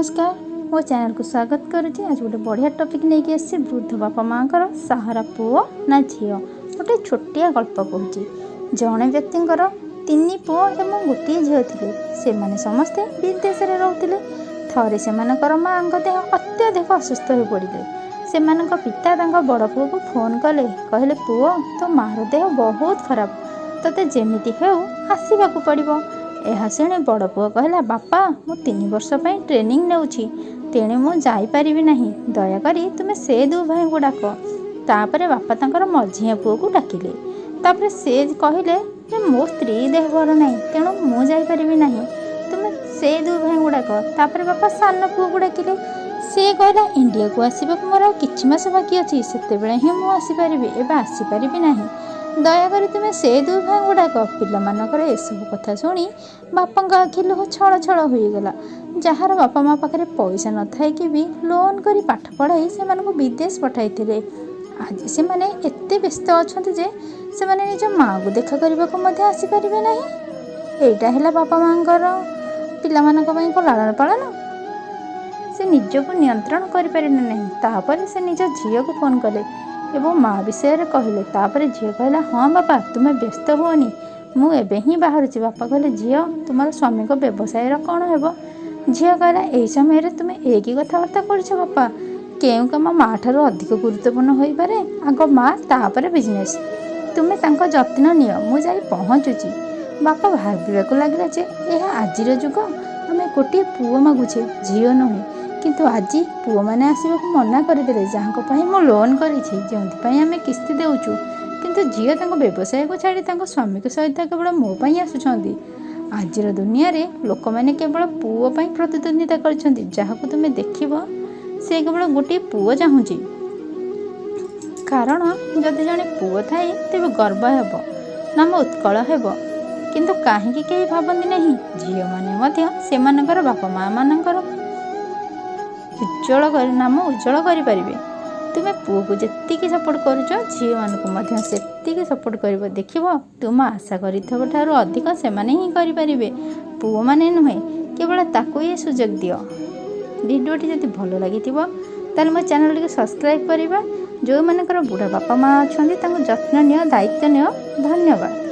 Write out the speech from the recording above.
नमस्कार मो चैनल को स्वागत करुँची। आज गोटे बढ़िया टॉपिक नहीं कि आसी वृद्ध बापा माँ सहारा पुओ ना झील गोटे छोटिया गल्प कहूँ। जड़े व्यक्तिर 3 पुओ और गोटे झील थे। से समस्ते विदेश में रोते। थरे से माँ देह अत्यधिक असुस्थ हो पड़े। से पिता बड़ पुओ को फोन कले, कहले पुओ तो मार देह बहुत खराब, तोते जेमिति हो आसवाक पड़ो। यह शुणी बड़ पुओ कहला, बापा मु 3 वर्ष ट्रेनिंग नेउछि, तेणु मु जाईपारि ना, दयाकोरी तुमे से 2 भाई को डाक। तापर बापा तंकर मझिया पुओ को डाकिले। तापर से कहले मो स्त्री देह भल ना, तेणु मु जाईपारि ना, तुमे से 2 भाई को डाक। तापर बापा सान पुओ को डाकिले। से कहला इंडिया को आसवाक मोर किछि मास बाकी अच्छी, सेतेबेले ही मु आसीपारि, एबे आसीपारि नाही, दयाकोरी तुमे से 2 भाई को डाक। पिलामानकर एसबू कथा शुणी बापा आखि लुह छल छल होगला। जार बापा माँ पाखे पैसा न थाई कि भी लोन करी पाठ पढ़ाई से विदेश पठाई। आज से माने एते व्यस्त अच्छा जे से माने निज माँ को देखा करने को आसीपारे ना। यहाँ है बापा माँ पिला लालन पालन। से निजक नियंत्रण करें ना। से निज झील को फोन कले एवं माँ विषय कहले। तापर झील कहला, हाँ बापा तुम्हें व्यस्त हुओनी, मु एबे ही बाहरुची। बापा कहले, झील तुम स्वामी को व्यवसाय कौन हेबो? झील कहला, यही समय तुम्हें एक ही कथबार्ता कर बापा, केउ कम माँ ठार अधिक गुरुत्वपूर्ण हो पारे। आग माँ तापर बिजनेस, तुम्हें तांको जत्न नियो, मु जाई पहुँचुची। बापा भाविबाकु लागला जे यह आजिर जुग, आमे गोटे पुओ मागुछे, झील नुहे। किंतु आज पुओ मैंने आसवाक मना करदे, जहाँ मु लोन करें आम किस्ती देचु। किंतु झील व्यवसाय को छाड़ी स्वामी सहित केवल मो आसुँच। आजिर दुनिया रे लोक मैंने केवल पुओ प्रतिद्वंदिता करछंती। जहाँ तुम देख से केवल गोटे पुओ चाहूँगी, कारण जदि जड़े पुओ थाए तेज गर्व हेब, नाम उत्कल हेब। किंतु कहीं कहीं भावती नहीं, झील मैंने बापा माँ मानकर नाम उज्जवल करें। तुम्हें पुओ को जी सपोर्ट करुच, झील मानक से सपोर्ट कर। देख तुम आशा कर अधिक से ही करें, पुओ मैंने नुहे, केवल ताको ये सुजोग दियो। भिडियोटी जब भल लगी ताल मो चैनल टी सब्सक्राइब करवा। जो मानकर बुढ़ा बापा माँ अच्छा जत्न नियो, दायित्व नियो। धन्यवाद।